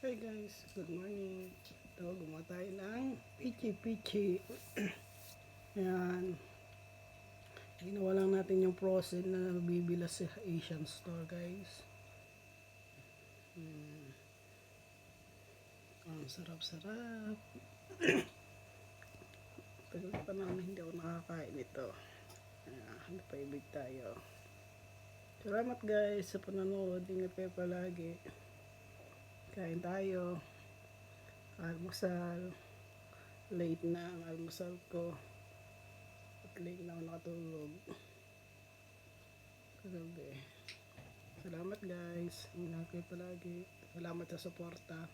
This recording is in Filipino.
Hey guys, good morning. Ito, gumawa tayo ng pichi-pichi. Ayan. Ginawa lang natin yung frozen na nabibila sa Asian store, guys. Ang sarap-sarap. Tagal pa naman hindi ako nakakain ito. Ayan, paibig tayo. Salamat guys sa panonood. Ingat kayo palagi. Kain tayo. Almusal. Late na ang almusal ko. At late na ako nakatulog. Kagabi. Salamat guys. Ingat kayo palagi. Salamat sa suporta.